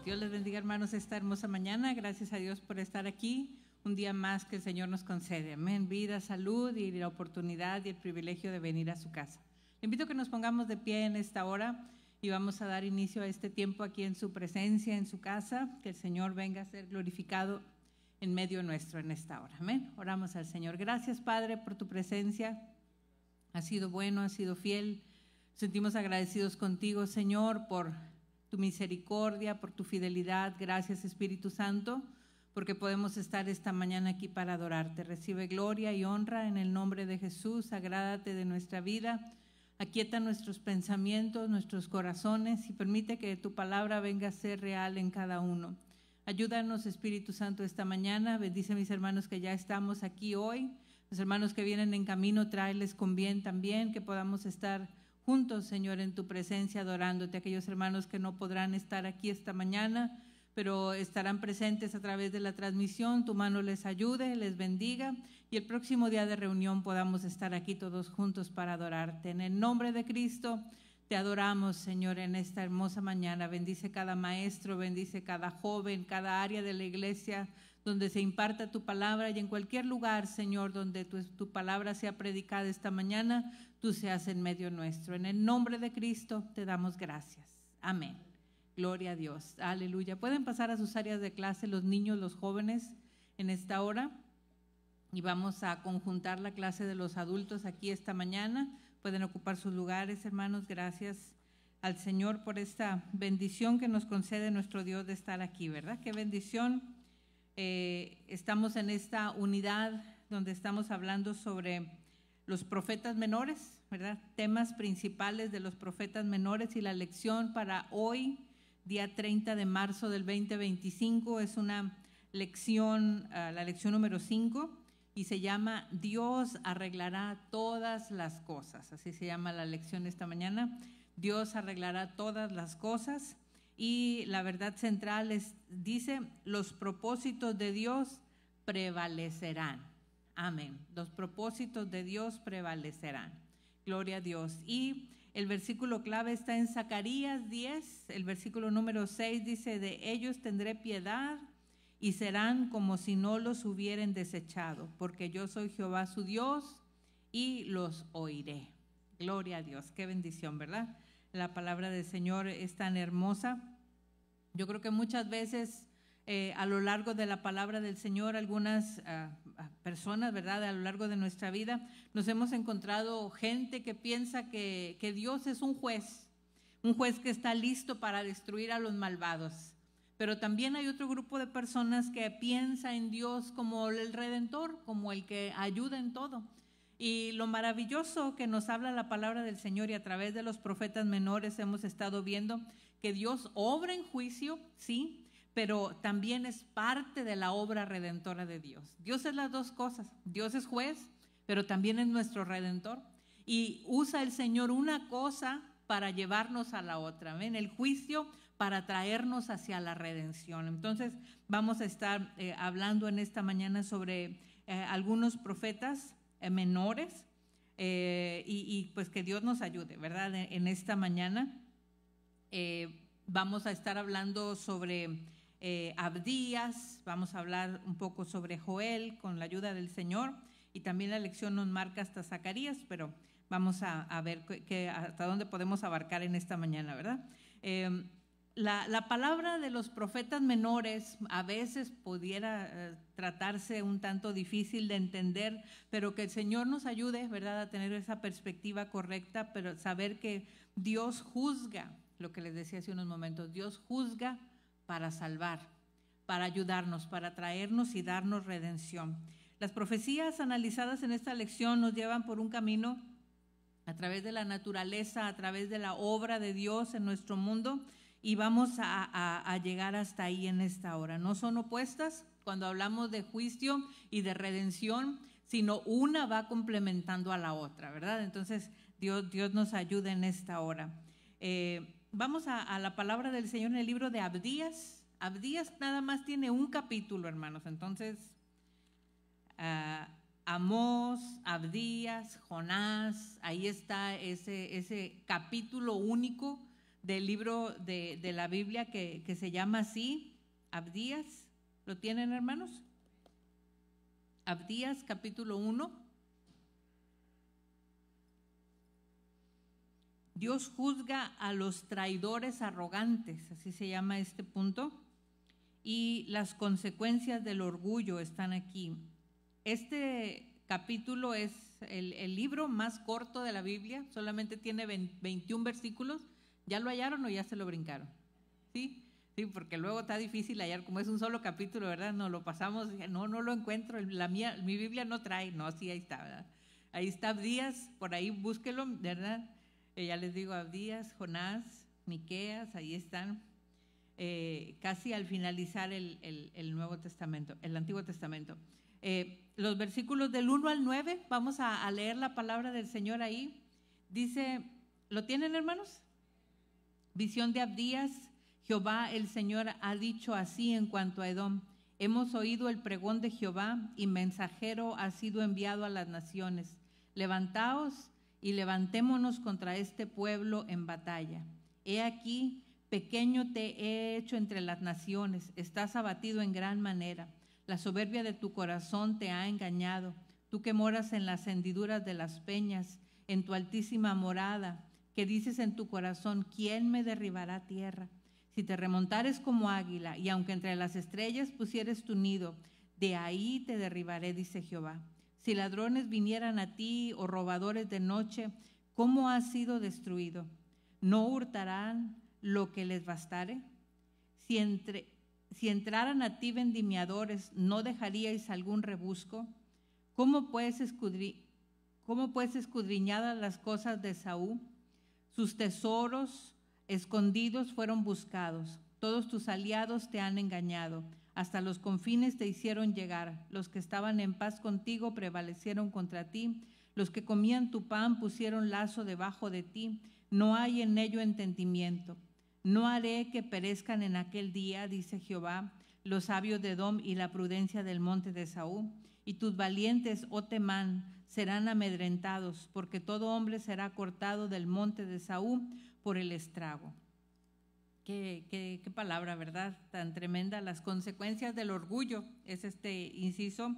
Dios les bendiga, hermanos, esta hermosa mañana. Gracias a Dios por estar aquí, un día más que el Señor nos concede. Amén. Vida, salud y la oportunidad y el privilegio de venir a su casa. Le invito a que nos pongamos de pie en esta hora y vamos a dar inicio a este tiempo aquí en su presencia, en su casa. Que el Señor venga a ser glorificado en medio nuestro en esta hora. Amén. Oramos al Señor. Gracias, Padre, por tu presencia. Has sido bueno, has sido fiel. Sentimos agradecidos contigo, Señor, por tu misericordia, por tu fidelidad. Gracias, Espíritu Santo, porque podemos estar esta mañana aquí para adorarte. Recibe gloria y honra en el nombre de Jesús. Agrádate de nuestra vida. Aquieta nuestros pensamientos, nuestros corazones y permite que tu palabra venga a ser real en cada uno. Ayúdanos, Espíritu Santo, esta mañana. Bendice a mis hermanos que ya estamos aquí hoy. Los hermanos que vienen en camino, tráeles con bien también, que podamos estar juntos, Señor, en tu presencia, adorándote. Aquellos hermanos que no podrán estar aquí esta mañana, pero estarán presentes a través de la transmisión, tu mano les ayude, les bendiga, y el próximo día de reunión podamos estar aquí todos juntos para adorarte. En el nombre de Cristo te adoramos, Señor, en esta hermosa mañana. Bendice cada maestro, bendice cada joven, cada área de la iglesia donde se imparta tu palabra, y en cualquier lugar, Señor, donde tu palabra sea predicada esta mañana, tú seas en medio nuestro. En el nombre de Cristo te damos gracias. Amén. Gloria a Dios. Aleluya. Pueden pasar a sus áreas de clase los niños, los jóvenes en esta hora, y vamos a conjuntar la clase de los adultos aquí esta mañana. Pueden ocupar sus lugares, hermanos. Gracias al Señor por esta bendición que nos concede nuestro Dios de estar aquí, ¿verdad? Qué bendición. Estamos en esta unidad donde estamos hablando sobre los profetas menores, ¿verdad? Temas principales de los profetas menores, y la lección para hoy, día 30 de marzo del 2025, es una lección, la lección número 5, y se llama Dios arreglará todas las cosas. Así se llama la lección esta mañana. Dios arreglará todas las cosas. Y la verdad central dice, los propósitos de Dios prevalecerán. Amén. Los propósitos de Dios prevalecerán. Gloria a Dios. Y el versículo clave está en Zacarías 10, el versículo número 6 dice, de ellos tendré piedad y serán como si no los hubieran desechado, porque yo soy Jehová su Dios y los oiré. Gloria a Dios. Qué bendición, ¿verdad? La palabra del Señor es tan hermosa. Yo creo que muchas veces a lo largo de la palabra del Señor, algunas personas, ¿verdad?, a lo largo de nuestra vida, nos hemos encontrado gente que piensa que Dios es un juez que está listo para destruir a los malvados. Pero también hay otro grupo de personas que piensa en Dios como el Redentor, como el que ayuda en todo. Y lo maravilloso que nos habla la palabra del Señor, y a través de los profetas menores hemos estado viendo que Dios obra en juicio, sí, pero también es parte de la obra redentora de Dios. Dios es las dos cosas. Dios es juez, pero también es nuestro redentor. Y usa el Señor una cosa para llevarnos a la otra. ¿Ven? El juicio para traernos hacia la redención. Entonces vamos a estar hablando en esta mañana sobre algunos profetas menores, y pues que Dios nos ayude, ¿verdad? En esta mañana vamos a estar hablando sobre Abdías, vamos a hablar un poco sobre Joel con la ayuda del Señor, y también la lección nos marca hasta Zacarías, pero vamos a ver hasta dónde podemos abarcar en esta mañana, ¿verdad? La palabra de los profetas menores a veces pudiera tratarse un tanto difícil de entender, pero que el Señor nos ayude, ¿verdad?, a tener esa perspectiva correcta, pero saber que Dios juzga, lo que les decía hace unos momentos, Dios juzga para salvar, para ayudarnos, para traernos y darnos redención. Las profecías analizadas en esta lección nos llevan por un camino a través de la naturaleza, a través de la obra de Dios en nuestro mundo, y vamos a llegar hasta ahí en esta hora. No son opuestas cuando hablamos de juicio y de redención, sino una va complementando a la otra, ¿verdad? Entonces Dios nos ayuda en esta hora. Vamos a la palabra del Señor en el libro de Abdías. Abdías nada más tiene un capítulo, hermanos. Entonces Amós, Abdías, Jonás, ahí está ese capítulo único del libro de la Biblia que se llama así, Abdías. ¿Lo tienen, hermanos? Abdías, capítulo 1. Dios juzga a los traidores arrogantes, así se llama este punto, y las consecuencias del orgullo están aquí. Este capítulo es el libro más corto de la Biblia, solamente tiene 21 versículos. ¿Ya lo hallaron o ya se lo brincaron? ¿Sí? Sí, porque luego está difícil hallar, como es un solo capítulo, ¿verdad? No lo pasamos, no lo encuentro, mi Biblia no trae, no, sí, ahí está, ¿verdad? Ahí está Abdías, por ahí búsquelo, ¿verdad? Ya les digo, Abdías, Jonás, Miqueas, ahí están, casi al finalizar el Nuevo Testamento, el Antiguo Testamento. Los versículos del 1 al 9, vamos a leer la palabra del Señor ahí. Dice, ¿lo tienen, hermanos? Visión de Abdías. Jehová el Señor ha dicho así en cuanto a Edom: hemos oído el pregón de Jehová, y mensajero ha sido enviado a las naciones. Levantaos y levantémonos contra este pueblo en batalla. He aquí, pequeño te he hecho entre las naciones, estás abatido en gran manera. La soberbia de tu corazón te ha engañado, tú que moras en las hendiduras de las peñas, en tu altísima morada, que dices en tu corazón: ¿quién me derribará a tierra? Si te remontares como águila, y aunque entre las estrellas pusieres tu nido, de ahí te derribaré, dice Jehová. Si ladrones vinieran a ti, o robadores de noche, ¿cómo has sido destruido? ¿No hurtarán lo que les bastare? Si entraran a ti vendimiadores, ¿no dejaríais algún rebusco? ¿Cómo pues escudriñadas las cosas de Esaú? Sus tesoros escondidos fueron buscados. Todos tus aliados te han engañado. Hasta los confines te hicieron llegar. Los que estaban en paz contigo prevalecieron contra ti. Los que comían tu pan pusieron lazo debajo de ti. No hay en ello entendimiento. No haré que perezcan en aquel día, dice Jehová, los sabios de Edom y la prudencia del monte de Esaú. Y tus valientes, oh Temán, serán amedrentados, porque todo hombre será cortado del monte de Esaú por el estrago. Qué palabra, ¿verdad? Tan tremenda. Las consecuencias del orgullo es este inciso.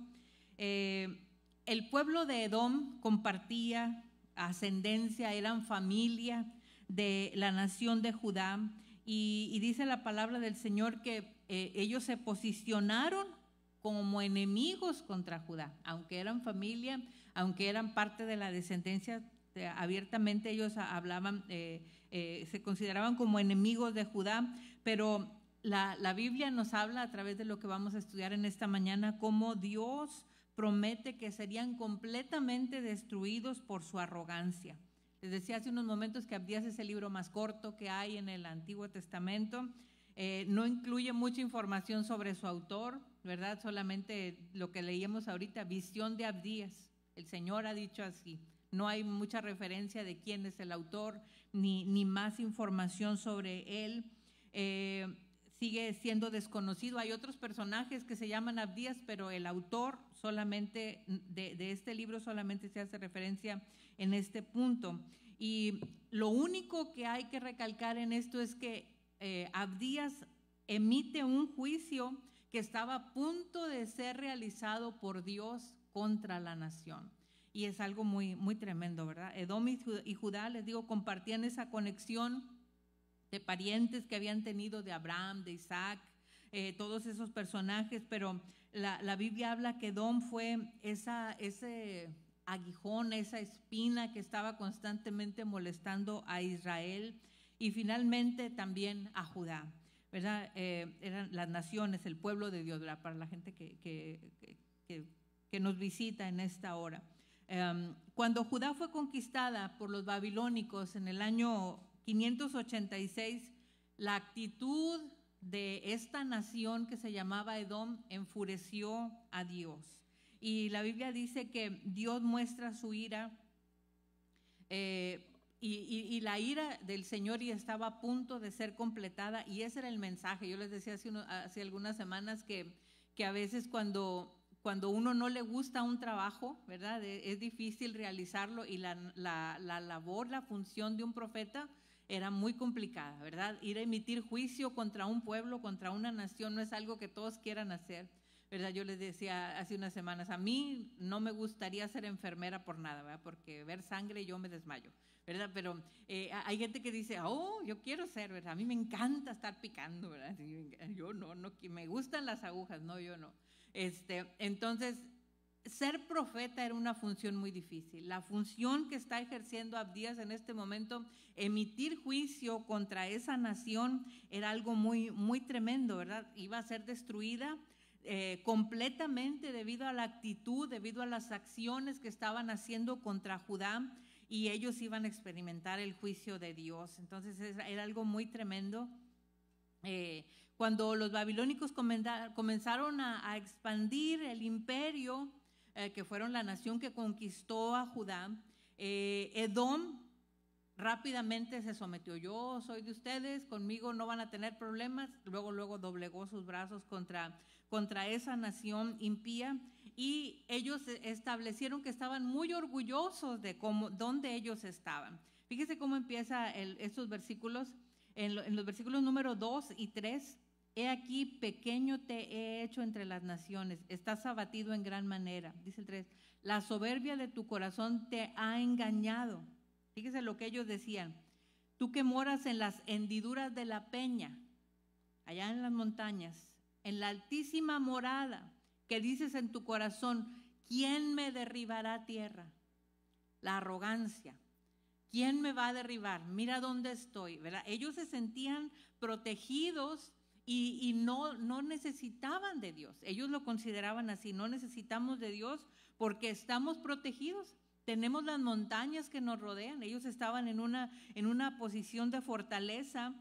El pueblo de Edom compartía ascendencia, eran familia de la nación de Judá, y dice la palabra del Señor que ellos se posicionaron como enemigos contra Judá, aunque eran familia, aunque eran parte de la descendencia. Abiertamente ellos hablaban, se consideraban como enemigos de Judá, pero la Biblia nos habla, a través de lo que vamos a estudiar en esta mañana, cómo Dios promete que serían completamente destruidos por su arrogancia. Les decía hace unos momentos que Abdías es el libro más corto que hay en el Antiguo Testamento. No incluye mucha información sobre su autor, ¿verdad? Solamente lo que leíamos ahorita, visión de Abdías. El Señor ha dicho así. No hay mucha referencia de quién es el autor, ni más información sobre él. Sigue siendo desconocido. Hay otros personajes que se llaman Abdías, pero el autor solamente de este libro solamente se hace referencia en este punto. Y lo único que hay que recalcar en esto es que Abdías emite un juicio que estaba a punto de ser realizado por Dios contra la nación. Y es algo muy, muy tremendo, ¿verdad? Edom y Judá, les digo, compartían esa conexión de parientes que habían tenido de Abraham, de Isaac, todos esos personajes, pero la Biblia habla que Edom fue ese aguijón, esa espina que estaba constantemente molestando a Israel, y finalmente también a Judá, ¿verdad? Eran las naciones, el pueblo de Dios, ¿verdad? Para la gente que nos visita en esta hora. Cuando Judá fue conquistada por los babilónicos en el año 586, la actitud de esta nación que se llamaba Edom enfureció a Dios. Y la Biblia dice que Dios muestra su ira, y la ira del Señor ya estaba a punto de ser completada, y ese era el mensaje. Yo les decía hace algunas semanas que a veces cuando uno no le gusta un trabajo, ¿verdad? Es difícil realizarlo, y la labor, la función de un profeta era muy complicada, ¿verdad? Ir a emitir juicio contra un pueblo, contra una nación, no es algo que todos quieran hacer, ¿verdad? Yo les decía hace unas semanas, a mí no me gustaría ser enfermera por nada, ¿verdad? Porque ver sangre yo me desmayo, ¿verdad? Pero hay gente que dice, oh, yo quiero ser, ¿verdad? A mí me encanta estar picando, ¿verdad? Yo no, me gustan las agujas, no, yo no. Entonces, ser profeta era una función muy difícil. La función que está ejerciendo Abdías en este momento, emitir juicio contra esa nación, era algo muy, muy tremendo, ¿verdad? Iba a ser destruida completamente debido a la actitud, debido a las acciones que estaban haciendo contra Judá, y ellos iban a experimentar el juicio de Dios. Entonces era algo muy tremendo. Cuando los babilónicos comenzaron a expandir el imperio, que fueron la nación que conquistó a Judá, Edom rápidamente se sometió. Yo soy de ustedes, conmigo no van a tener problemas. Luego doblegó sus brazos contra esa nación impía, y ellos establecieron que estaban muy orgullosos de dónde ellos estaban. Fíjese cómo empieza estos versículos, en los versículos número 2 y 3. He aquí, pequeño te he hecho entre las naciones, estás abatido en gran manera. Dice el 3, la soberbia de tu corazón te ha engañado. Fíjese lo que ellos decían, tú que moras en las hendiduras de la peña, allá en las montañas, en la altísima morada, que dices en tu corazón, ¿quién me derribará a tierra? La arrogancia. ¿Quién me va a derribar? Mira dónde estoy, ¿verdad? Ellos se sentían protegidos y no necesitaban de Dios. Ellos lo consideraban así, no necesitamos de Dios porque estamos protegidos. Tenemos las montañas que nos rodean. Ellos estaban en una posición de fortaleza,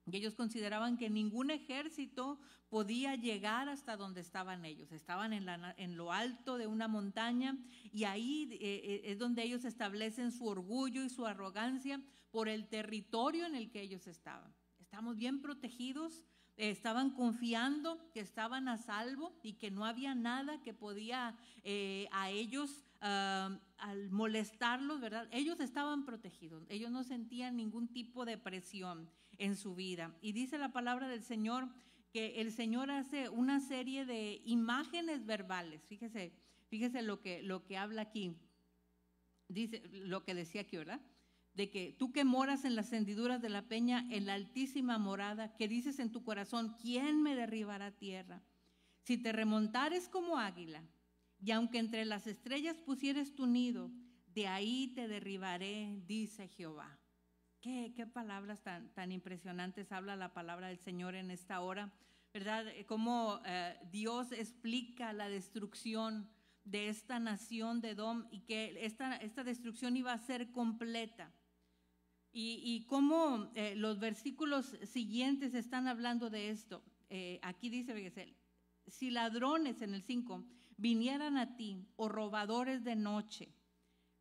y ellos consideraban que ningún ejército podía llegar hasta donde estaban ellos. Estaban en lo alto de una montaña, y ahí es donde ellos establecen su orgullo y su arrogancia por el territorio en el que ellos estaban. Estamos bien protegidos. Estaban confiando que estaban a salvo y que no había nada que podía a ellos al molestarlos, ¿verdad? Ellos estaban protegidos, ellos no sentían ningún tipo de presión en su vida. Y dice la palabra del Señor que el Señor hace una serie de imágenes verbales. Fíjese lo que habla aquí, dice lo que decía aquí, ¿verdad? De que tú que moras en las hendiduras de la peña, en la altísima morada, que dices en tu corazón, ¿quién me derribará a tierra? Si te remontares como águila, y aunque entre las estrellas pusieres tu nido, de ahí te derribaré, dice Jehová. Qué palabras tan impresionantes habla la palabra del Señor en esta hora, ¿verdad? Cómo Dios explica la destrucción de esta nación de Edom, y que esta destrucción iba a ser completa. Y cómo los versículos siguientes están hablando de esto. Aquí dice, fíjese, si ladrones, en el 5, vinieran a ti, o robadores de noche.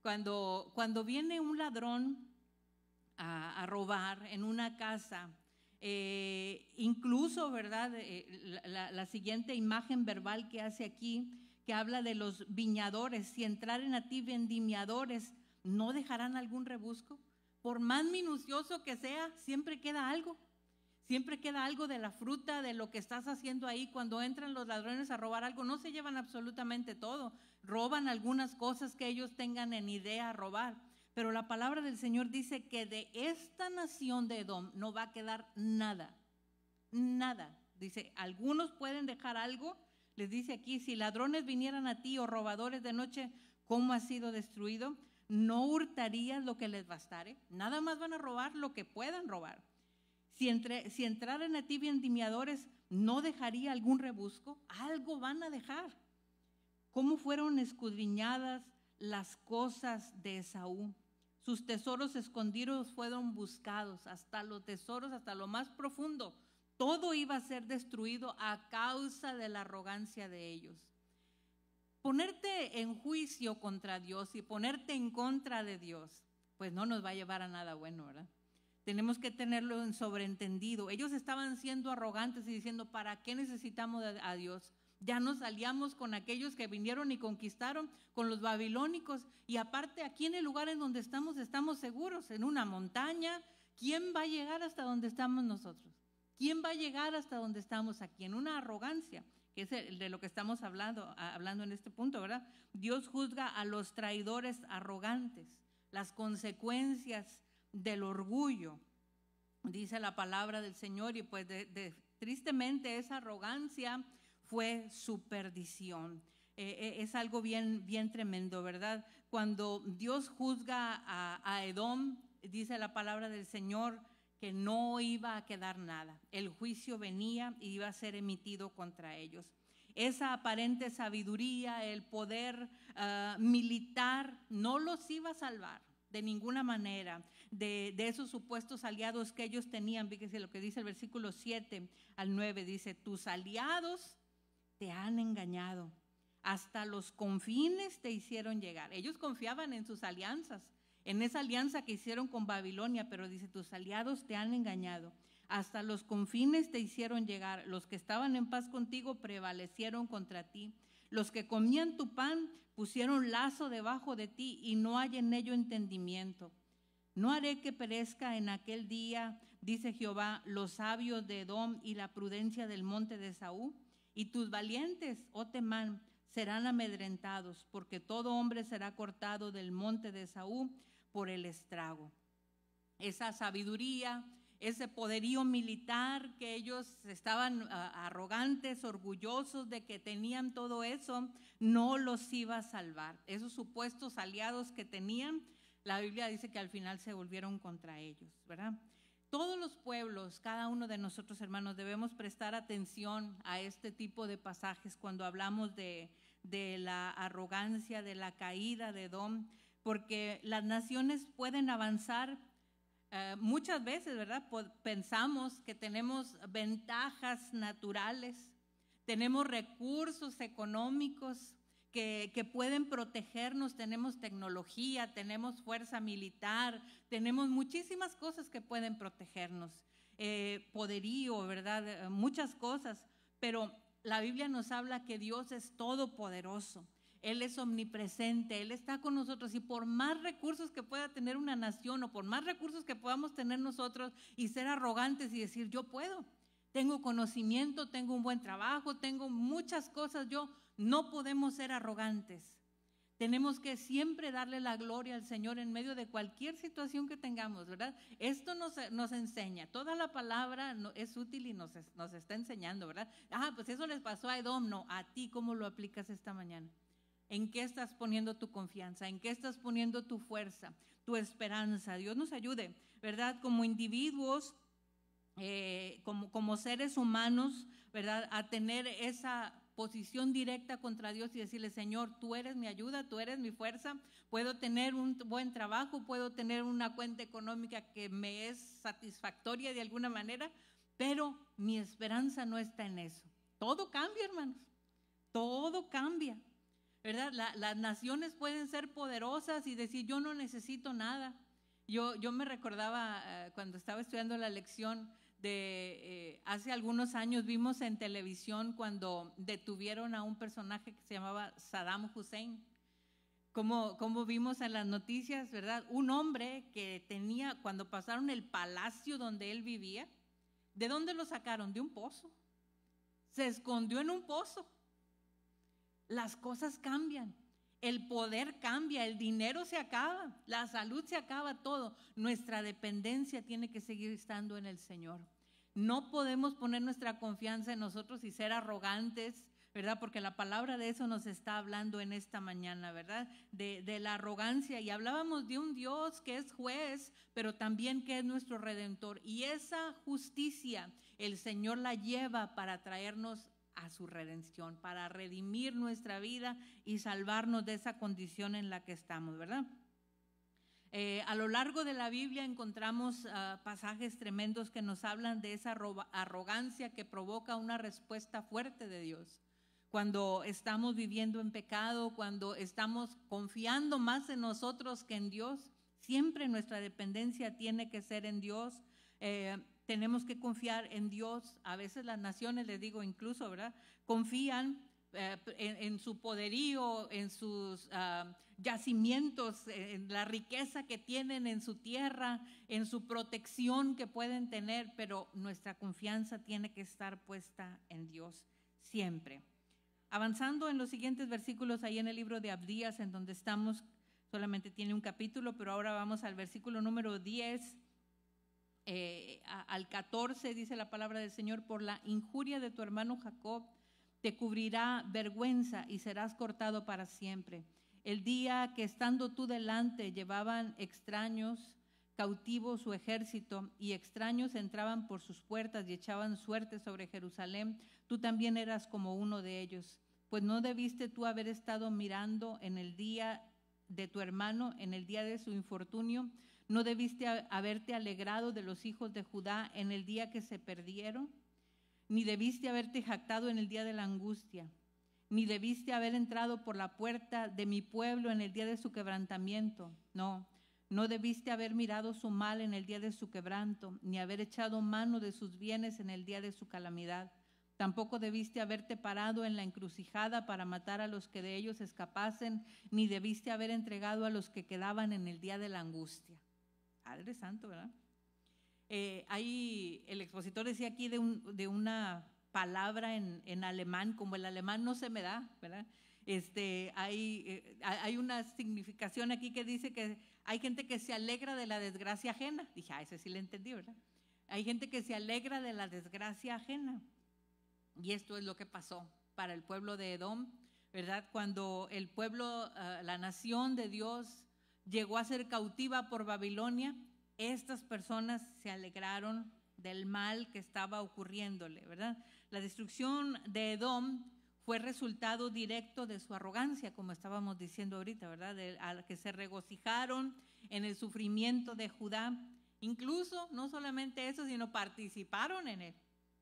Cuando viene un ladrón a robar en una casa, incluso, ¿verdad? La siguiente imagen verbal que hace aquí, que habla de los viñadores, si entraren a ti vendimiadores, ¿no dejarán algún rebusco? Por más minucioso que sea, siempre queda algo. Siempre queda algo de la fruta, de lo que estás haciendo ahí. Cuando entran los ladrones a robar algo, no se llevan absolutamente todo. Roban algunas cosas que ellos tengan en idea robar. Pero la palabra del Señor dice que de esta nación de Edom no va a quedar nada. Nada. Dice, algunos pueden dejar algo. Les dice aquí, si ladrones vinieran a ti, o robadores de noche, ¿cómo ha sido destruido? No hurtarías lo que les bastare. Nada más van a robar lo que puedan robar. Si entraran a ti vendimiadores, ¿no dejaría algún rebusco? Algo van a dejar. ¿Cómo fueron escudriñadas las cosas de Esaú? Sus tesoros escondidos fueron buscados, hasta los tesoros, hasta lo más profundo. Todo iba a ser destruido a causa de la arrogancia de ellos. Ponerte en juicio contra Dios y ponerte en contra de Dios, pues no nos va a llevar a nada bueno, ¿verdad? Tenemos que tenerlo en sobreentendido. Ellos estaban siendo arrogantes y diciendo, ¿para qué necesitamos a Dios? Ya nos aliamos con aquellos que vinieron y conquistaron, con los babilónicos, y aparte aquí en el lugar en donde estamos seguros, en una montaña. ¿quién va a llegar hasta donde estamos nosotros? ¿Quién va a llegar hasta donde estamos aquí? En una arrogancia, que es de lo que estamos hablando en este punto, ¿verdad? Dios juzga a los traidores arrogantes, las consecuencias del orgullo, dice la palabra del Señor, y pues tristemente esa arrogancia fue su perdición. Es algo bien, bien tremendo, ¿verdad? Cuando Dios juzga a Edom, dice la palabra del Señor que no iba a quedar nada. El juicio venía y iba a ser emitido contra ellos. Esa aparente sabiduría, el poder militar, no los iba a salvar de ninguna manera de esos supuestos aliados que ellos tenían. Fíjese lo que dice el versículo 7 al 9, dice: tus aliados te han engañado, hasta los confines te hicieron llegar. Ellos confiaban en sus alianzas, en esa alianza que hicieron con Babilonia, pero dice: tus aliados te han engañado, hasta los confines te hicieron llegar. Los que estaban en paz contigo prevalecieron contra ti. Los que comían tu pan pusieron lazo debajo de ti, y no hay en ello entendimiento. No haré que perezca en aquel día, dice Jehová, los sabios de Edom y la prudencia del monte de Esaú. Y tus valientes, oh Temán, serán amedrentados, porque todo hombre será cortado del monte de Esaú por el estrago. Esa sabiduría, ese poderío militar, que ellos estaban arrogantes, orgullosos de que tenían todo eso, no los iba a salvar. Esos supuestos aliados que tenían, la Biblia dice que al final se volvieron contra ellos, ¿verdad? Todos los pueblos, cada uno de nosotros, hermanos, debemos prestar atención a este tipo de pasajes cuando hablamos de la arrogancia, de la caída de Edom, porque las naciones pueden avanzar muchas veces, ¿verdad? Pensamos que tenemos ventajas naturales, tenemos recursos económicos que pueden protegernos, tenemos tecnología, tenemos fuerza militar, tenemos muchísimas cosas que pueden protegernos, poderío, ¿verdad? Muchas cosas, pero la Biblia nos habla que Dios es todopoderoso. Él es omnipresente, Él está con nosotros, y por más recursos que pueda tener una nación, o por más recursos que podamos tener nosotros y ser arrogantes y decir: yo puedo, tengo conocimiento, tengo un buen trabajo, tengo muchas cosas, no podemos ser arrogantes. Tenemos que siempre darle la gloria al Señor en medio de cualquier situación que tengamos, ¿verdad? Esto nos enseña, toda la palabra es útil y nos está enseñando, ¿verdad? Pues eso les pasó a Edom. No, a ti, ¿cómo lo aplicas esta mañana? ¿En qué estás poniendo tu confianza? ¿En qué estás poniendo tu fuerza, tu esperanza? Dios nos ayude, ¿verdad? Como individuos, como seres humanos, ¿verdad? A tener esa posición directa contra Dios y decirle: Señor, tú eres mi ayuda, tú eres mi fuerza. Puedo tener un buen trabajo, puedo tener una cuenta económica que me es satisfactoria de alguna manera, pero mi esperanza no está en eso. Todo cambia, hermanos, todo cambia, ¿verdad? Las naciones pueden ser poderosas y decir: yo no necesito nada. Yo me recordaba cuando estaba estudiando la lección de hace algunos años, vimos en televisión cuando detuvieron a un personaje que se llamaba Saddam Hussein. Como vimos en las noticias, ¿verdad? Un hombre que tenía, cuando pasaron el palacio donde él vivía, ¿de dónde lo sacaron? De un pozo. Se escondió en un pozo. Las cosas cambian, el poder cambia, el dinero se acaba, la salud se acaba, todo. Nuestra dependencia tiene que seguir estando en el Señor. No podemos poner nuestra confianza en nosotros y ser arrogantes, ¿verdad? Porque la palabra de eso nos está hablando en esta mañana, ¿verdad? De la arrogancia. Y hablábamos de un Dios que es juez, pero también que es nuestro redentor. Y esa justicia el Señor la lleva para traernos a su redención, para redimir nuestra vida y salvarnos de esa condición en la que estamos, ¿verdad? A lo largo de la Biblia encontramos pasajes tremendos que nos hablan de esa arrogancia que provoca una respuesta fuerte de Dios. Cuando estamos viviendo en pecado, cuando estamos confiando más en nosotros que en Dios, siempre nuestra dependencia tiene que ser en Dios. Tenemos que confiar en Dios. A veces las naciones, les digo, incluso, ¿verdad?, confían en su poderío, en sus yacimientos, en la riqueza que tienen en su tierra, en su protección que pueden tener, pero nuestra confianza tiene que estar puesta en Dios siempre. Avanzando en los siguientes versículos, ahí en el libro de Abdías, en donde estamos, solamente tiene un capítulo, pero ahora vamos al versículo número 10 al 14, dice la palabra del Señor: por la injuria de tu hermano Jacob te cubrirá vergüenza y serás cortado para siempre. El día que estando tú delante llevaban extraños cautivos su ejército, y extraños entraban por sus puertas y echaban suerte sobre Jerusalén, tú también eras como uno de ellos. Pues no debiste tú haber estado mirando en el día de tu hermano, en el día de su infortunio. No debiste haberte alegrado de los hijos de Judá en el día que se perdieron. Ni debiste haberte jactado en el día de la angustia, ni debiste haber entrado por la puerta de mi pueblo en el día de su quebrantamiento. No debiste haber mirado su mal en el día de su quebranto, ni haber echado mano de sus bienes en el día de su calamidad. Tampoco debiste haberte parado en la encrucijada para matar a los que de ellos escapasen, ni debiste haber entregado a los que quedaban en el día de la angustia. Padre Santo, ¿verdad? El expositor decía aquí de una palabra en alemán, como el alemán no se me da, ¿verdad? Hay una significación aquí que dice que hay gente que se alegra de la desgracia ajena. Dije, ese sí le entendí, ¿verdad? Hay gente que se alegra de la desgracia ajena. Y esto es lo que pasó para el pueblo de Edom, ¿verdad? Cuando el pueblo, la nación de Dios, llegó a ser cautiva por Babilonia, estas personas se alegraron del mal que estaba ocurriéndole, ¿verdad? La destrucción de Edom fue resultado directo de su arrogancia, como estábamos diciendo ahorita, ¿verdad? A que se regocijaron en el sufrimiento de Judá. Incluso, no solamente eso, sino participaron en él.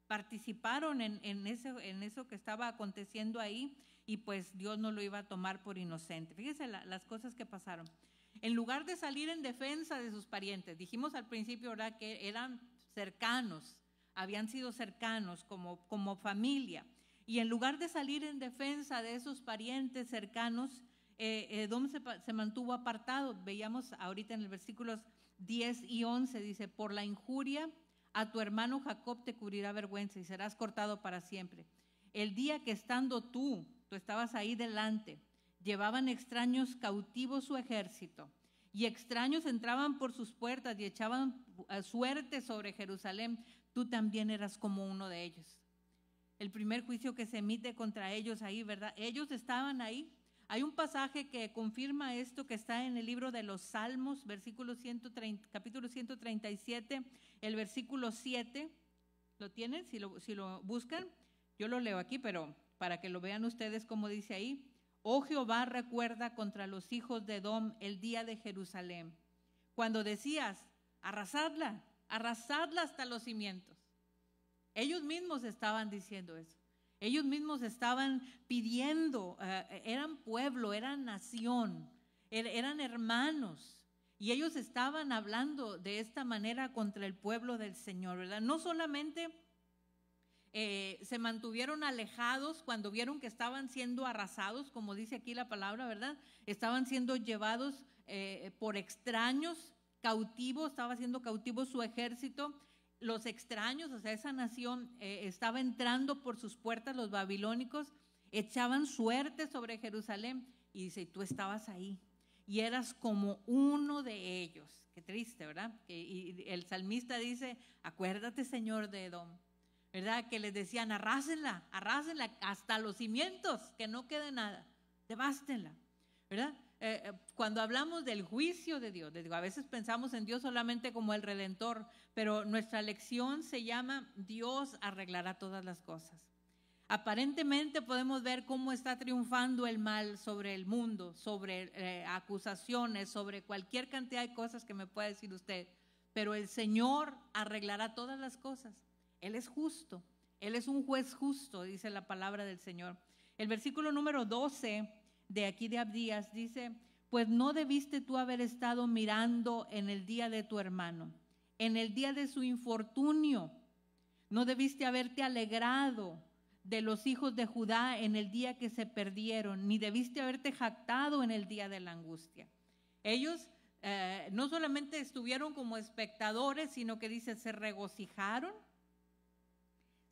Participaron en eso que estaba aconteciendo ahí, y pues Dios no lo iba a tomar por inocente. Fíjense las cosas que pasaron. En lugar de salir en defensa de sus parientes, dijimos al principio, ¿verdad?, que eran cercanos, habían sido cercanos como familia, y en lugar de salir en defensa de esos parientes cercanos, Edom se mantuvo apartado. Veíamos ahorita en el versículos 10 y 11, dice: por la injuria a tu hermano Jacob te cubrirá vergüenza y serás cortado para siempre. El día que estando tú estabas ahí delante, llevaban extraños cautivos su ejército, y extraños entraban por sus puertas y echaban suerte sobre Jerusalén, tú también eras como uno de ellos. El primer juicio que se emite contra ellos ahí, ¿verdad? Ellos estaban ahí. Hay un pasaje que confirma esto, que está en el libro de los Salmos, capítulo 137, el versículo 7. ¿Lo tienen? Si lo buscan, yo lo leo aquí, pero para que lo vean ustedes como dice ahí: oh Jehová, recuerda contra los hijos de Edom el día de Jerusalén, cuando decías: arrasadla hasta los cimientos. Ellos mismos estaban diciendo eso. Ellos mismos estaban pidiendo, eran pueblo, eran nación, eran hermanos, y ellos estaban hablando de esta manera contra el pueblo del Señor, ¿verdad? No solamente se mantuvieron alejados cuando vieron que estaban siendo arrasados, como dice aquí la palabra, ¿verdad? Estaban siendo llevados por extraños, cautivos, estaba siendo cautivo su ejército. Los extraños, o sea, esa nación estaba entrando por sus puertas, los babilónicos echaban suerte sobre Jerusalén, y dice: tú estabas ahí y eras como uno de ellos. Qué triste, ¿verdad? Y el salmista dice: acuérdate, Señor, de Edom, ¿verdad? Que les decían: arrásenla hasta los cimientos, que no quede nada, devástenla, ¿verdad? Cuando hablamos del juicio de Dios, a veces pensamos en Dios solamente como el Redentor, pero nuestra lección se llama: Dios arreglará todas las cosas. Aparentemente podemos ver cómo está triunfando el mal sobre el mundo, sobre acusaciones, sobre cualquier cantidad de cosas que me pueda decir usted, pero el Señor arreglará todas las cosas. Él es justo, Él es un juez justo, dice la palabra del Señor. El versículo número 12 de aquí de Abdías dice: pues no debiste tú haber estado mirando en el día de tu hermano, en el día de su infortunio. No debiste haberte alegrado de los hijos de Judá en el día que se perdieron, ni debiste haberte jactado en el día de la angustia. Ellos no solamente estuvieron como espectadores, sino que dice, se regocijaron,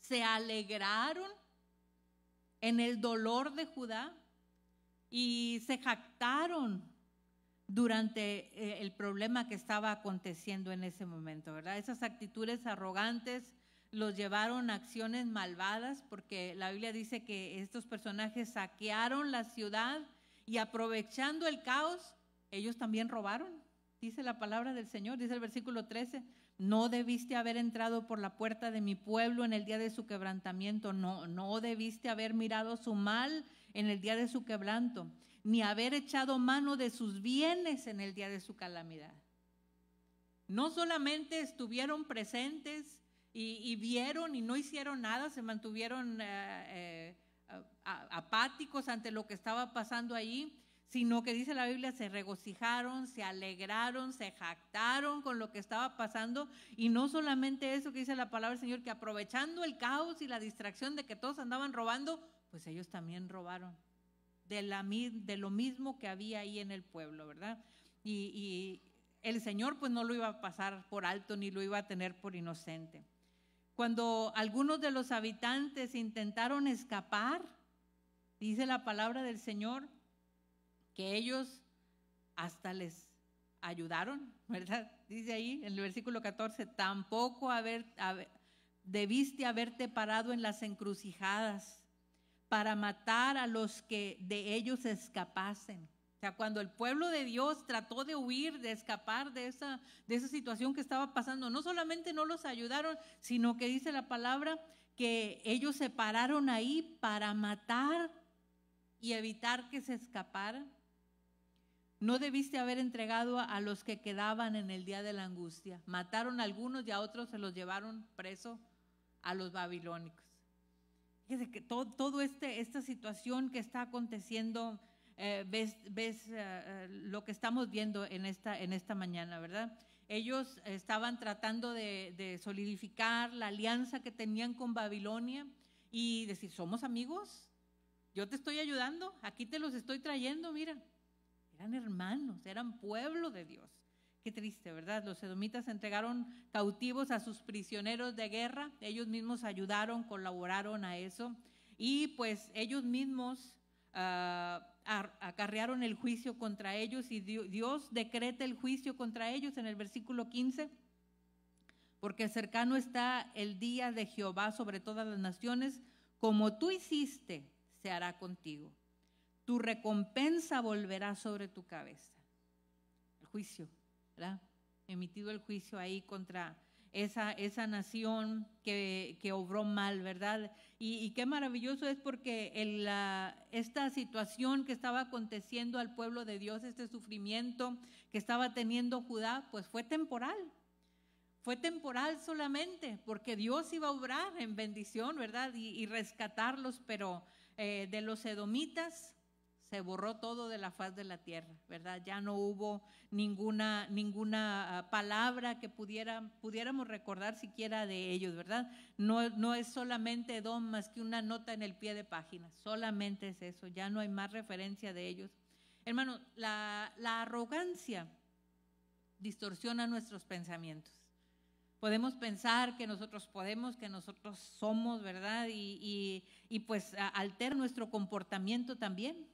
se alegraron en el dolor de Judá y se jactaron durante el problema que estaba aconteciendo en ese momento, ¿verdad? Esas actitudes arrogantes los llevaron a acciones malvadas, porque la Biblia dice que estos personajes saquearon la ciudad y aprovechando el caos, ellos también robaron. Dice la palabra del Señor, dice el versículo 13, no debiste haber entrado por la puerta de mi pueblo en el día de su quebrantamiento, no debiste haber mirado su mal en el día de su quebranto, ni haber echado mano de sus bienes en el día de su calamidad. No solamente estuvieron presentes y vieron y no hicieron nada, se mantuvieron apáticos ante lo que estaba pasando allí, sino que dice la Biblia, se regocijaron, se alegraron, se jactaron con lo que estaba pasando, y no solamente eso que dice la palabra del Señor, que aprovechando el caos y la distracción de que todos andaban robando, pues ellos también robaron de lo mismo que había ahí en el pueblo, ¿verdad? Y el Señor pues no lo iba a pasar por alto ni lo iba a tener por inocente. Cuando algunos de los habitantes intentaron escapar, dice la palabra del Señor que ellos hasta les ayudaron, ¿verdad? Dice ahí en el versículo 14, tampoco debiste haberte parado en las encrucijadas para matar a los que de ellos escapasen. O sea, cuando el pueblo de Dios trató de huir, de escapar de esa situación que estaba pasando, no solamente no los ayudaron, sino que dice la palabra que ellos se pararon ahí para matar y evitar que se escaparan. No debiste haber entregado a los que quedaban en el día de la angustia. Mataron a algunos y a otros se los llevaron preso a los babilónicos. Fíjese que todo esta situación que está aconteciendo, ves lo que estamos viendo en esta mañana, ¿verdad? Ellos estaban tratando de solidificar la alianza que tenían con Babilonia y decir, somos amigos, yo te estoy ayudando, aquí te los estoy trayendo, mira. Eran hermanos, eran pueblo de Dios. Qué triste, ¿verdad? Los edomitas entregaron cautivos a sus prisioneros de guerra, ellos mismos ayudaron, colaboraron a eso, y pues ellos mismos acarrearon el juicio contra ellos, y Dios decreta el juicio contra ellos en el versículo 15, porque cercano está el día de Jehová sobre todas las naciones, como tú hiciste, se hará contigo. Tu recompensa volverá sobre tu cabeza. El juicio, ¿verdad? Emitido el juicio ahí contra esa nación que obró mal, ¿verdad? Y qué maravilloso es porque esta situación que estaba aconteciendo al pueblo de Dios, este sufrimiento que estaba teniendo Judá, pues fue temporal. Fue temporal solamente porque Dios iba a obrar en bendición, ¿verdad? Y rescatarlos, pero de los edomitas se borró todo de la faz de la tierra, ¿verdad? Ya no hubo ninguna palabra que pudiéramos recordar siquiera de ellos, ¿verdad? No es solamente Edom más que una nota en el pie de página, solamente es eso, ya no hay más referencia de ellos. Hermano, la arrogancia distorsiona nuestros pensamientos. Podemos pensar que nosotros podemos, que nosotros somos, ¿verdad? Y pues altera nuestro comportamiento también.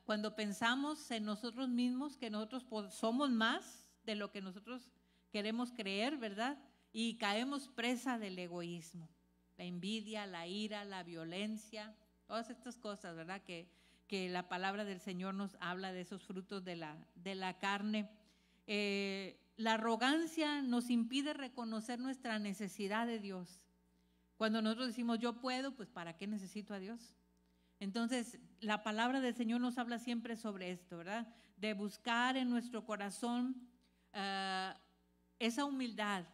Cuando pensamos en nosotros mismos que nosotros somos más de lo que nosotros queremos creer, ¿verdad? Y caemos presa del egoísmo, la envidia, la ira, la violencia, todas estas cosas, ¿verdad? Que la palabra del Señor nos habla de esos frutos de la carne. La arrogancia nos impide reconocer nuestra necesidad de Dios. Cuando nosotros decimos yo puedo, pues ¿para qué necesito a Dios? Entonces, la palabra del Señor nos habla siempre sobre esto, ¿verdad? De buscar en nuestro corazón esa humildad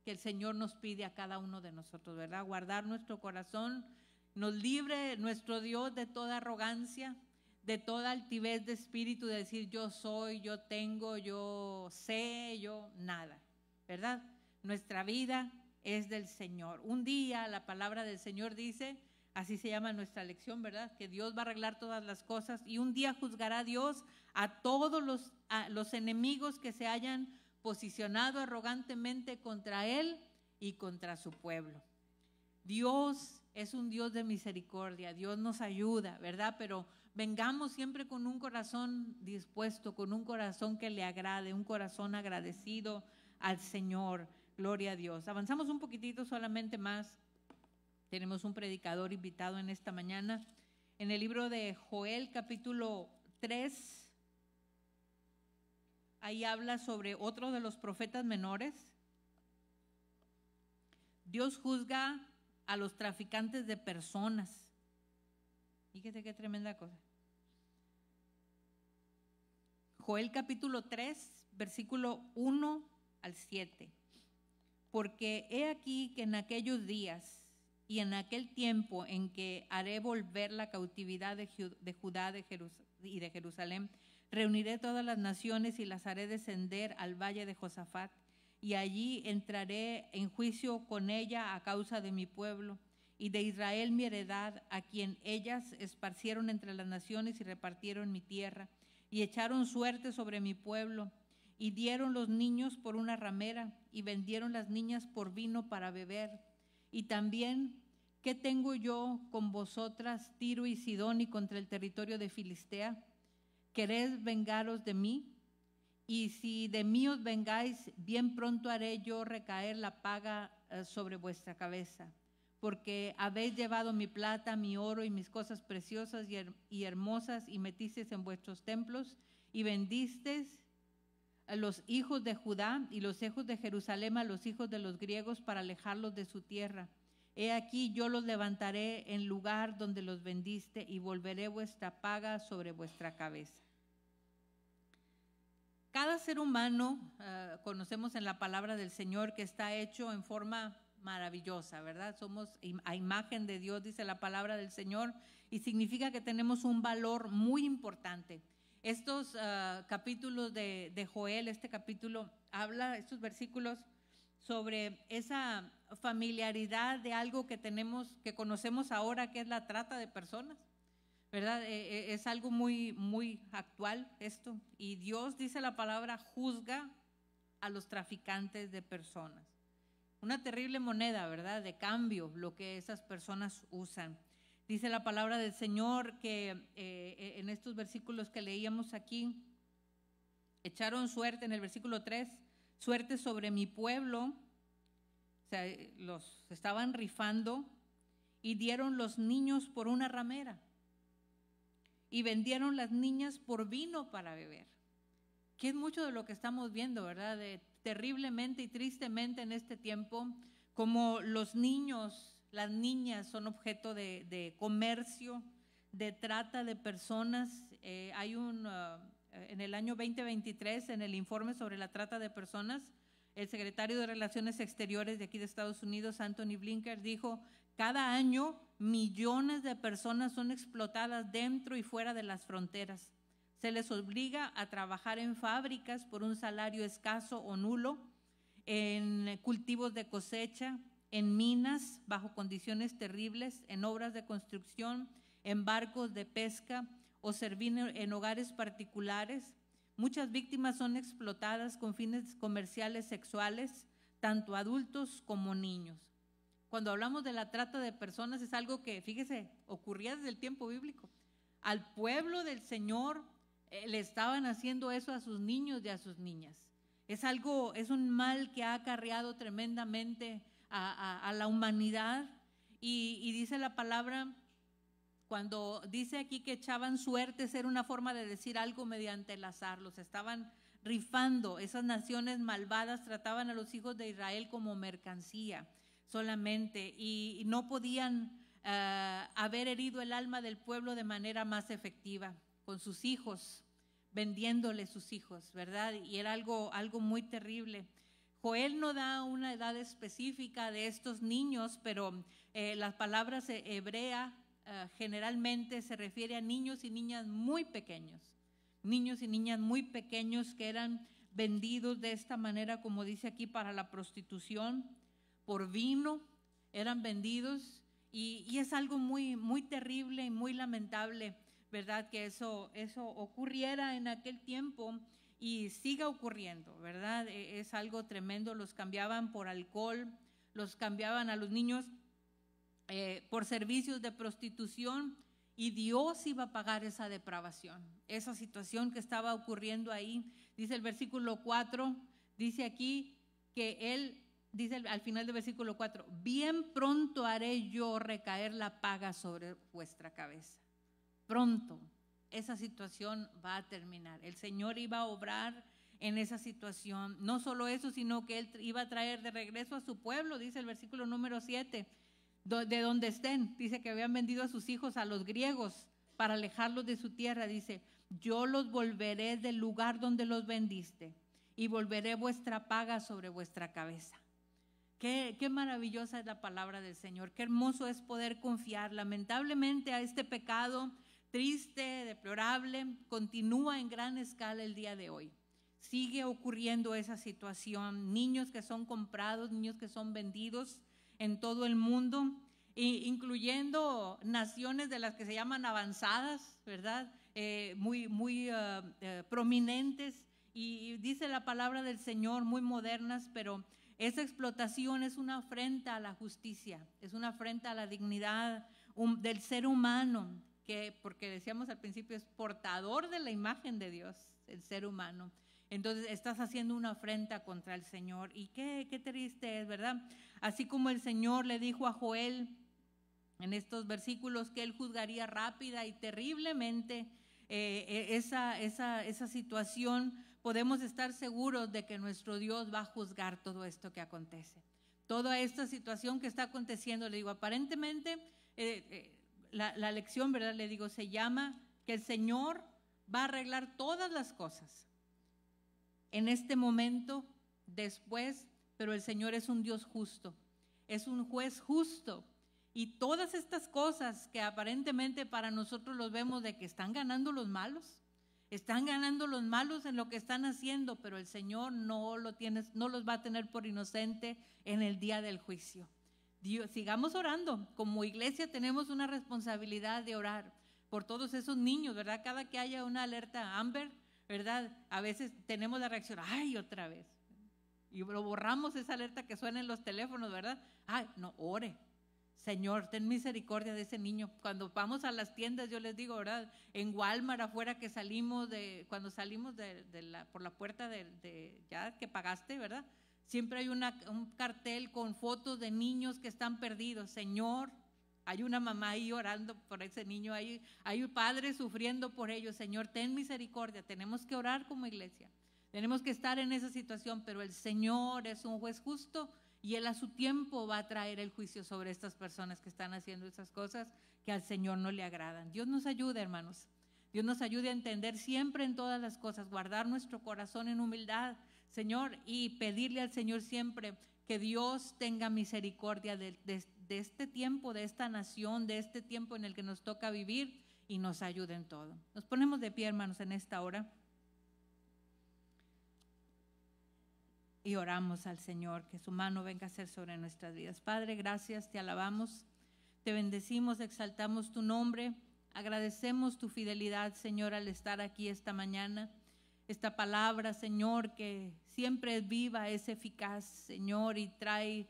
que el Señor nos pide a cada uno de nosotros, ¿verdad? Guardar nuestro corazón, nos libre nuestro Dios de toda arrogancia, de toda altivez de espíritu, de decir yo soy, yo tengo, yo sé, yo nada, ¿verdad? Nuestra vida es del Señor. Un día la palabra del Señor dice, así se llama nuestra lección, ¿verdad? Que Dios va a arreglar todas las cosas y un día juzgará Dios a todos los enemigos que se hayan posicionado arrogantemente contra Él y contra su pueblo. Dios es un Dios de misericordia, Dios nos ayuda, ¿verdad? Pero vengamos siempre con un corazón dispuesto, con un corazón que le agrade, un corazón agradecido al Señor. Gloria a Dios. Avanzamos un poquitito solamente más. Tenemos un predicador invitado en esta mañana. En el libro de Joel, capítulo 3, ahí habla sobre otro de los profetas menores. Dios juzga a los traficantes de personas. Fíjate qué tremenda cosa. Joel capítulo 3, versículo 1 al 7. Porque he aquí que en aquellos días y en aquel tiempo en que haré volver la cautividad de Judá y de Jerusalén, reuniré todas las naciones y las haré descender al valle de Josafat, y allí entraré en juicio con ella a causa de mi pueblo y de Israel mi heredad, a quien ellas esparcieron entre las naciones y repartieron mi tierra, y echaron suerte sobre mi pueblo, y dieron los niños por una ramera, y vendieron las niñas por vino para beber. Y también, ¿qué tengo yo con vosotras, Tiro y Sidón, y contra el territorio de Filistea? ¿Queréis vengaros de mí? Y si de mí os vengáis, bien pronto haré yo recaer la paga sobre vuestra cabeza. Porque habéis llevado mi plata, mi oro y mis cosas preciosas y hermosas, y metisteis en vuestros templos, y vendisteis a los hijos de Judá y los hijos de Jerusalén a los hijos de los griegos para alejarlos de su tierra. He aquí yo los levantaré en lugar donde los vendiste, y volveré vuestra paga sobre vuestra cabeza. Cada ser humano, conocemos en la palabra del Señor que está hecho en forma maravillosa, ¿verdad? Somos a imagen de Dios, dice la palabra del Señor, y significa que tenemos un valor muy importante. Estos capítulos de Joel, este capítulo habla, estos versículos, sobre esa familiaridad de algo que tenemos, que conocemos ahora, que es la trata de personas, ¿verdad? Es algo muy, muy actual esto. Y Dios, dice la palabra, juzga a los traficantes de personas. Una terrible moneda, ¿verdad?, de cambio, lo que esas personas usan. Dice la palabra del Señor que en estos versículos que leíamos aquí, echaron suerte, en el versículo 3, suerte sobre mi pueblo, o sea, los estaban rifando, y dieron los niños por una ramera, y vendieron las niñas por vino para beber. Que es mucho de lo que estamos viendo, ¿verdad? Terriblemente y tristemente en este tiempo, como los niños, las niñas son objeto de comercio, de trata de personas. Hay en el año 2023, en el informe sobre la trata de personas, el secretario de Relaciones Exteriores de aquí de Estados Unidos, Anthony Blinken, dijo: cada año millones de personas son explotadas dentro y fuera de las fronteras. Se les obliga a trabajar en fábricas por un salario escaso o nulo, en cultivos de cosecha, en minas bajo condiciones terribles, en obras de construcción, en barcos de pesca o servir en hogares particulares. Muchas víctimas son explotadas con fines comerciales sexuales, tanto adultos como niños. Cuando hablamos de la trata de personas, es algo que, fíjese, ocurría desde el tiempo bíblico. Al pueblo del Señor le estaban haciendo eso a sus niños y a sus niñas. Es un mal que ha acarreado tremendamente a la humanidad, y dice la palabra, cuando dice aquí que echaban suertes, era una forma de decir algo mediante el azar. Los estaban rifando. Esas naciones malvadas trataban a los hijos de Israel como mercancía solamente, y no podían haber herido el alma del pueblo de manera más efectiva, con sus hijos, vendiéndole sus hijos, ¿verdad? Y era algo muy terrible. Joel no da una edad específica de estos niños, pero las palabras hebreas generalmente se refiere a niños y niñas muy pequeños, que eran vendidos de esta manera, como dice aquí, para la prostitución, por vino, eran vendidos, y es algo muy, muy terrible y muy lamentable, ¿verdad? Que eso ocurriera en aquel tiempo y siga ocurriendo, ¿verdad? Es algo tremendo. Los cambiaban por alcohol, los cambiaban a los niños por servicios de prostitución, y Dios iba a pagar esa depravación, esa situación que estaba ocurriendo ahí. Dice el versículo 4, dice aquí que Él, dice al final del versículo 4, bien pronto haré yo recaer la paga sobre vuestra cabeza. Pronto esa situación va a terminar. El Señor iba a obrar en esa situación. No solo eso, sino que Él iba a traer de regreso a su pueblo, dice el versículo número 7, de donde estén. Dice que habían vendido a sus hijos a los griegos para alejarlos de su tierra. Dice, yo los volveré del lugar donde los vendiste y volveré vuestra paga sobre vuestra cabeza. Qué maravillosa es la palabra del Señor, qué hermoso es poder confiar. Lamentablemente a este pecado triste, deplorable, continúa en gran escala el día de hoy. Sigue ocurriendo esa situación, niños que son comprados, niños que son vendidos en todo el mundo, incluyendo naciones de las que se llaman avanzadas, ¿verdad? Muy prominentes, y dice la palabra del Señor, muy modernas, pero esa explotación es una afrenta a la justicia, es una afrenta a la dignidad del ser humano, que, porque decíamos al principio, es portador de la imagen de Dios, el ser humano. Entonces estás haciendo una afrenta contra el Señor, y qué triste es, ¿verdad? Así como el Señor le dijo a Joel en estos versículos que Él juzgaría rápida y terriblemente esa situación, podemos estar seguros de que nuestro Dios va a juzgar todo esto que acontece. Toda esta situación que está aconteciendo, le digo, aparentemente la lección, ¿verdad? Le digo, se llama que el Señor va a arreglar todas las cosas en este momento, después, pero el Señor es un Dios justo, es un juez justo, y todas estas cosas que aparentemente para nosotros los vemos de que están ganando los malos en lo que están haciendo, pero el Señor no los va a tener por inocente en el día del juicio. Dios, sigamos orando. Como iglesia tenemos una responsabilidad de orar por todos esos niños, ¿verdad? Cada que haya una alerta Amber, ¿verdad? A veces tenemos la reacción, ¡ay, otra vez! Y lo borramos esa alerta que suena en los teléfonos, ¿verdad? ¡Ay, no, ore! Señor, ten misericordia de ese niño. Cuando vamos a las tiendas, yo les digo, ¿verdad? En Walmart, afuera que salimos cuando salimos por la puerta ya que pagaste, ¿verdad? Siempre hay un cartel con fotos de niños que están perdidos. Señor, hay una mamá ahí orando por ese niño, hay padres sufriendo por ellos. Señor, ten misericordia. Tenemos que orar como iglesia. Tenemos que estar en esa situación, pero el Señor es un juez justo y Él a su tiempo va a traer el juicio sobre estas personas que están haciendo esas cosas que al Señor no le agradan. Dios nos ayude, hermanos. Dios nos ayude a entender siempre en todas las cosas, guardar nuestro corazón en humildad, Señor, y pedirle al Señor siempre que Dios tenga misericordia de este tiempo, de esta nación, de este tiempo en el que nos toca vivir, y nos ayude en todo. Nos ponemos de pie, hermanos, en esta hora y oramos al Señor, que su mano venga a ser sobre nuestras vidas. Padre, gracias, te alabamos, te bendecimos, exaltamos tu nombre, agradecemos tu fidelidad, Señor, al estar aquí esta mañana. Esta palabra, Señor, que siempre es viva, es eficaz, Señor, y trae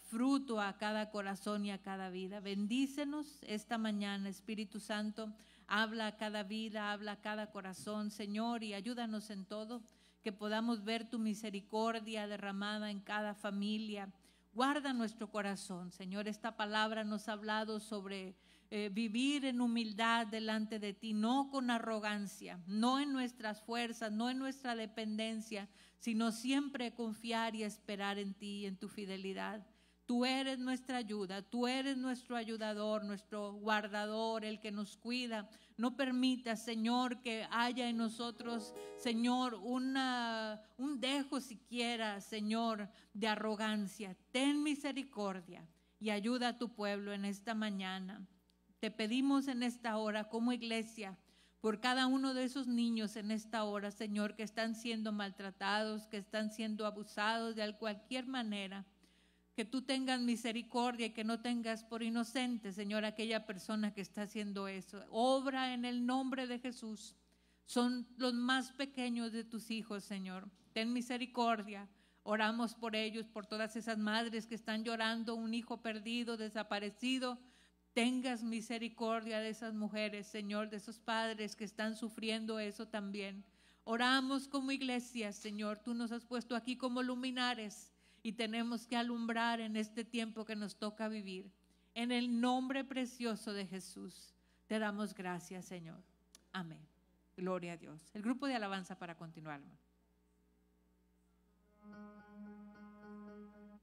fruto a cada corazón y a cada vida. Bendícenos esta mañana, Espíritu Santo, habla a cada vida, habla a cada corazón, Señor, y ayúdanos en todo, que podamos ver tu misericordia derramada en cada familia. Guarda nuestro corazón, Señor. Esta palabra nos ha hablado sobre vivir en humildad delante de ti, no con arrogancia, no en nuestras fuerzas, no en nuestra dependencia, sino siempre confiar y esperar en ti, en tu fidelidad. Tú eres nuestra ayuda, tú eres nuestro ayudador, nuestro guardador, el que nos cuida. No permita, Señor, que haya en nosotros, Señor, un dejo siquiera, Señor, de arrogancia. Ten misericordia y ayuda a tu pueblo en esta mañana. Te pedimos en esta hora como iglesia por cada uno de esos niños en esta hora, Señor, que están siendo maltratados, que están siendo abusados de cualquier manera. que tú tengas misericordia y que no tengas por inocente, Señor, aquella persona que está haciendo eso. Obra en el nombre de Jesús. Son los más pequeños de tus hijos, Señor. Ten misericordia. Oramos por ellos, por todas esas madres que están llorando, un hijo perdido, desaparecido. Tengas misericordia de esas mujeres, Señor, de esos padres que están sufriendo eso también. Oramos como iglesia, Señor. Tú nos has puesto aquí como luminares y tenemos que alumbrar en este tiempo que nos toca vivir. En el nombre precioso de Jesús, te damos gracias, Señor. Amén. Gloria a Dios. El grupo de alabanza para continuar.